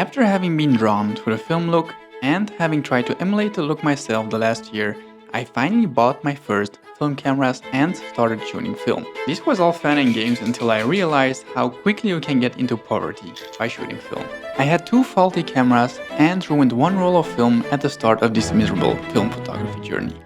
After having been drawn to the film look and having tried to emulate the look myself the last year, I finally bought my first film cameras and started shooting film. This was all fun and games until I realized how quickly you can get into poverty by shooting film. I had 2 faulty cameras and ruined 1 roll of film at the start of this miserable film photography journey,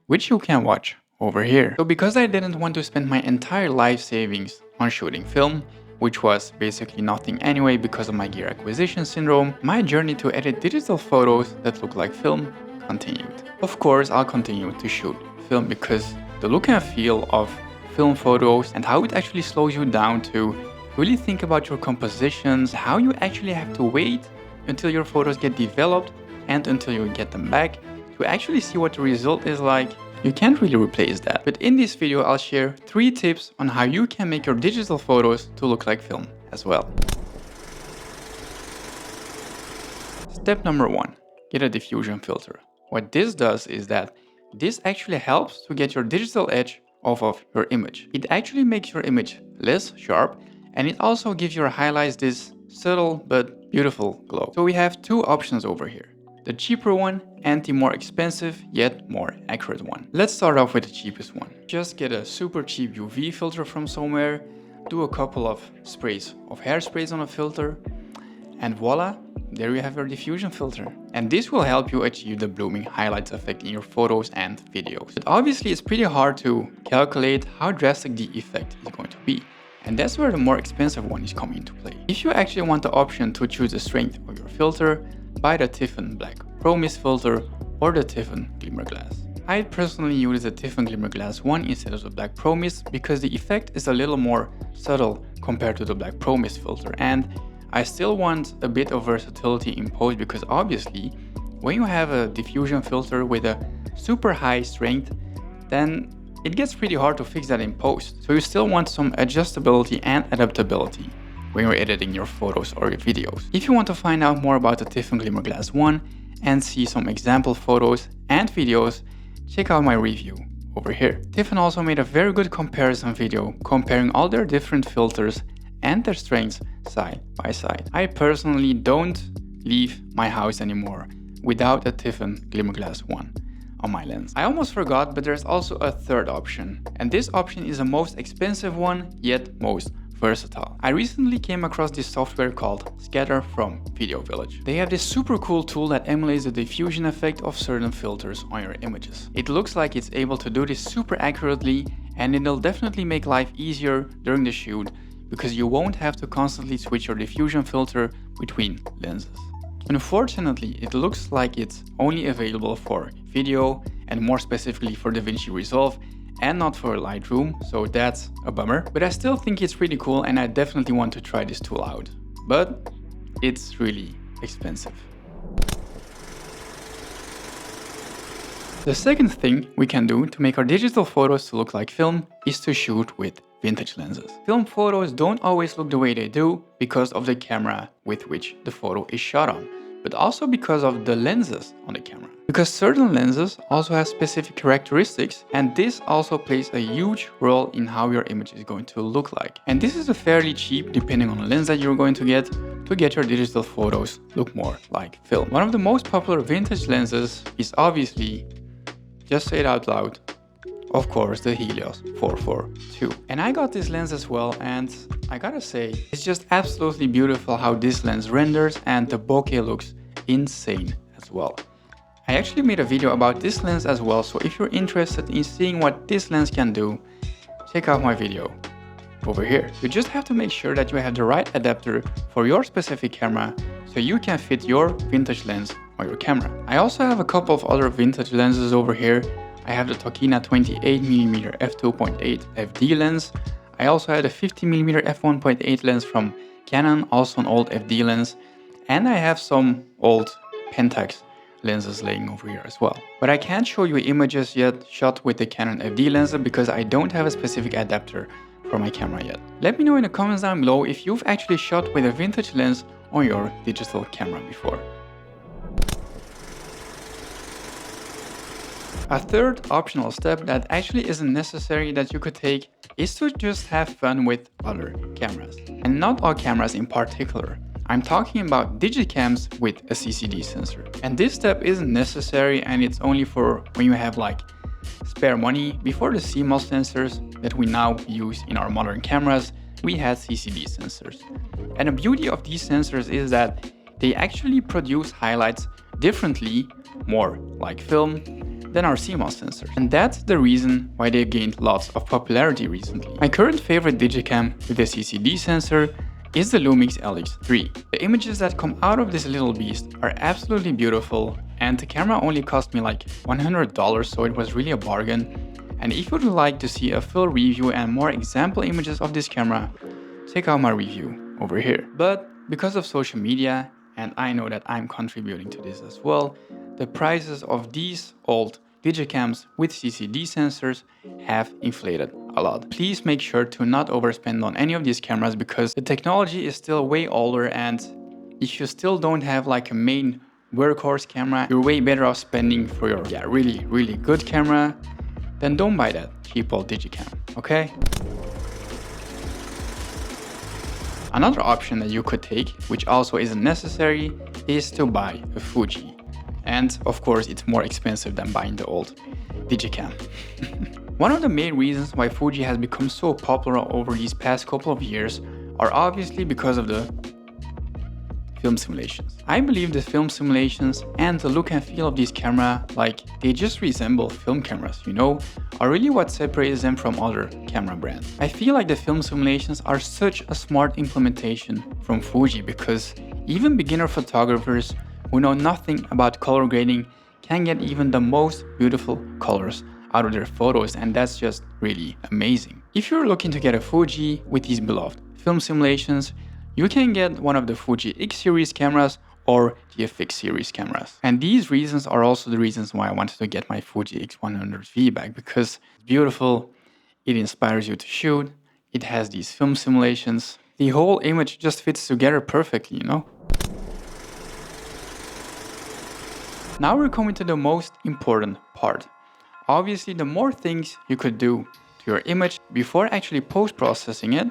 which you can watch over here. So because I didn't want to spend my entire life savings on shooting film, which was basically nothing anyway because of my gear acquisition syndrome, my journey to edit digital photos that look like film continued. Of course, I'll continue to shoot film because the look and feel of film photos and how it actually slows you down to really think about your compositions, how you actually have to wait until your photos get developed and until you get them back to actually see what the result is like. You can't really replace that. But in this video, I'll share 3 tips on how you can make your digital photos to look like film as well. Step number 1, get a diffusion filter. What this does is that this actually helps to get your digital edge off of your image. It actually makes your image less sharp, and it also gives your highlights this subtle but beautiful glow. So we have 2 options over here. The cheaper one and the more expensive yet more accurate one. Let's start off with the cheapest one. Just get a super cheap UV filter from somewhere, do a couple of sprays of hairsprays on a filter, and voila, there you have your diffusion filter. And this will help you achieve the blooming highlights effect in your photos and videos. But obviously it's pretty hard to calculate how drastic the effect is going to be. And that's where the more expensive one is coming into play. If you actually want the option to choose the strength of your filter, buy the Tiffen Black Pro Mist filter or the Tiffen Glimmer Glass. I personally use the Tiffen Glimmer Glass 1 instead of the Black Pro Mist because the effect is a little more subtle compared to the Black Pro Mist filter, and I still want a bit of versatility in post because obviously when you have a diffusion filter with a super high strength, then it gets pretty hard to fix that in post. So you still want some adjustability and adaptability when you're editing your photos or your videos. If you want to find out more about the Tiffen Glimmer Glass 1 and see some example photos and videos, check out my review over here. Tiffen also made a very good comparison video comparing all their different filters and their strengths side by side. I personally don't leave my house anymore without a Tiffen Glimmer Glass 1 on my lens. I almost forgot, but there's also a third option, and this option is the most expensive one yet most versatile. I recently came across this software called Scatter from Video Village. They have this super cool tool that emulates the diffusion effect of certain filters on your images. It looks like it's able to do this super accurately, and it'll definitely make life easier during the shoot because you won't have to constantly switch your diffusion filter between lenses. Unfortunately, it looks like it's only available for video and more specifically for Davinci Resolve and not for Lightroom, so that's a bummer. But I still think it's pretty cool and I definitely want to try this tool out. But it's really expensive. The second thing we can do to make our digital photos to look like film is to shoot with vintage lenses. Film photos don't always look the way they do because of the camera with which the photo is shot on, but also because of the lenses on the camera. Because certain lenses also have specific characteristics, and this also plays a huge role in how your image is going to look like. And this is a fairly cheap, depending on the lens that you're going to get your digital photos look more like film. One of the most popular vintage lenses is obviously, just say it out loud, of course, the Helios 442. And I got this lens as well, and I gotta say, it's just absolutely beautiful how this lens renders, and the bokeh looks insane as well. I actually made a video about this lens as well, so if you're interested in seeing what this lens can do, check out my video over here. You just have to make sure that you have the right adapter for your specific camera so you can fit your vintage lens on your camera. I also have a couple of other vintage lenses over here. I have the Tokina 28mm f2.8 FD lens. I also had a 50mm f1.8 lens from Canon, also an old FD lens. And I have some old Pentax lenses laying over here as well. But I can't show you images yet shot with the Canon FD lens because I don't have a specific adapter for my camera yet. Let me know in the comments down below if you've actually shot with a vintage lens on your digital camera before. A third optional step that actually isn't necessary that you could take is to just have fun with other cameras. And not all cameras in particular. I'm talking about digicams with a CCD sensor. And this step isn't necessary, and it's only for when you have like spare money. Before the CMOS sensors that we now use in our modern cameras, we had CCD sensors. And the beauty of these sensors is that they actually produce highlights differently, more like film, than our CMOS sensors. And that's the reason why they gained lots of popularity recently. My current favorite digicam with a CCD sensor is the Lumix LX3. The images that come out of this little beast are absolutely beautiful, and the camera only cost me like $100, so it was really a bargain. And if you would like to see a full review and more example images of this camera, check out my review over here. But because of social media, and I know that I'm contributing to this as well, the prices of these old digicams with CCD sensors have inflated a lot. Please make sure to not overspend on any of these cameras because the technology is still way older, and if you still don't have like a main workhorse camera, you're way better off spending for your really good camera. Then don't buy that cheap old digicam, okay? Another option that you could take, which also isn't necessary, is to buy a Fuji. And of course, it's more expensive than buying the old digicam. One of the main reasons why Fuji has become so popular over these past couple of years are obviously because of the film simulations. I believe the film simulations and the look and feel of these cameras, like they just resemble film cameras, you know, are really what separates them from other camera brands. I feel like the film simulations are such a smart implementation from Fuji because even beginner photographers who know nothing about color grading can get even the most beautiful colors out of their photos, and that's just really amazing. If you're looking to get a Fuji with these beloved film simulations, you can get one of the Fuji X series cameras or the FX series cameras. And these reasons are also the reasons why I wanted to get my Fuji X100V back, because it's beautiful, it inspires you to shoot, it has these film simulations, the whole image just fits together perfectly, you know? Now we're coming to the most important part. Obviously, the more things you could do to your image before actually post-processing it,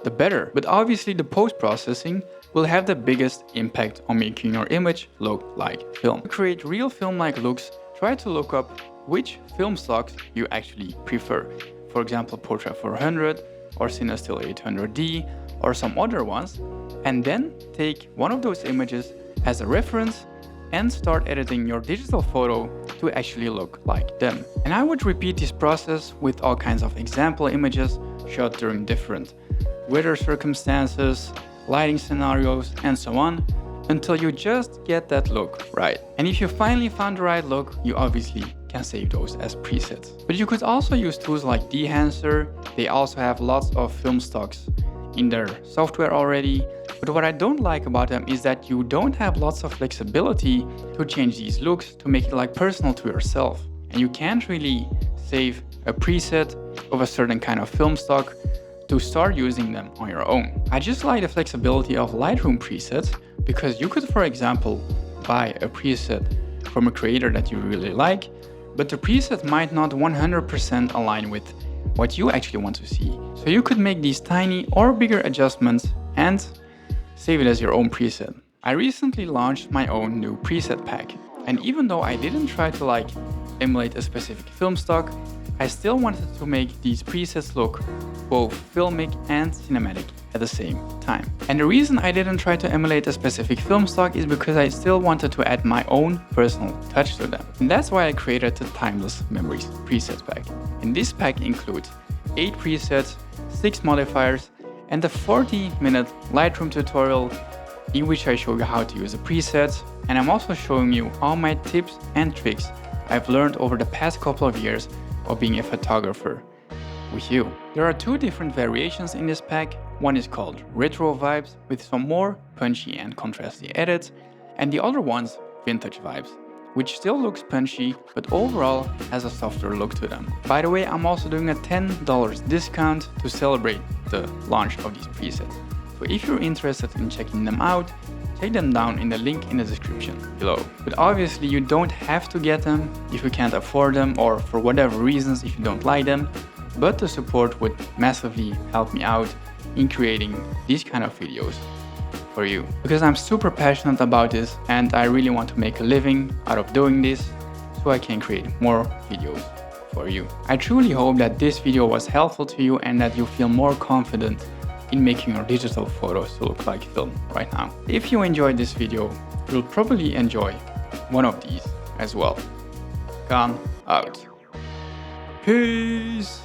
the better. But obviously the post-processing will have the biggest impact on making your image look like film. To create real film-like looks, try to look up which film stocks you actually prefer. For example, Portra 400 or CineStill 800D or some other ones, and then take one of those images as a reference and start editing your digital photo to actually look like them. And I would repeat this process with all kinds of example images shot during different weather circumstances, lighting scenarios, and so on, until you just get that look right. And if you finally found the right look, you obviously can save those as presets. But you could also use tools like Dehancer. They also have lots of film stocks in their software already. But what I don't like about them is that you don't have lots of flexibility to change these looks to make it like personal to yourself. And you can't really save a preset of a certain kind of film stock to start using them on your own. I just like the flexibility of Lightroom presets, because you could, for example, buy a preset from a creator that you really like, but the preset might not 100% align with what you actually want to see. So you could make these tiny or bigger adjustments and save it as your own preset. I recently launched my own new preset pack, and even though I didn't try to emulate a specific film stock, I still wanted to make these presets look both filmic and cinematic at the same time. And the reason I didn't try to emulate a specific film stock is because I still wanted to add my own personal touch to them. And that's why I created the Timeless Memories presets pack. And this pack includes 8 presets, 6 modifiers, and a 40-minute Lightroom tutorial in which I show you how to use the presets, and I'm also showing you all my tips and tricks I've learned over the past couple of years of being a photographer with you. There are 2 different variations in this pack. One is called Retro Vibes with some more punchy and contrasty edits, and the other one's Vintage Vibes, which still looks punchy but overall has a softer look to them. By the way, I'm also doing a $10 discount to celebrate the launch of these presets. So if you're interested in checking them out, take them down in the link in the description below. But obviously you don't have to get them if you can't afford them or for whatever reasons if you don't like them, but the support would massively help me out in creating these kind of videos for you, because I'm super passionate about this and I really want to make a living out of doing this so I can create more videos for you. I truly hope that this video was helpful to you and that you feel more confident in making your digital photos to look like film right now. If you enjoyed this video, you'll probably enjoy one of these as well. Gone out. Peace!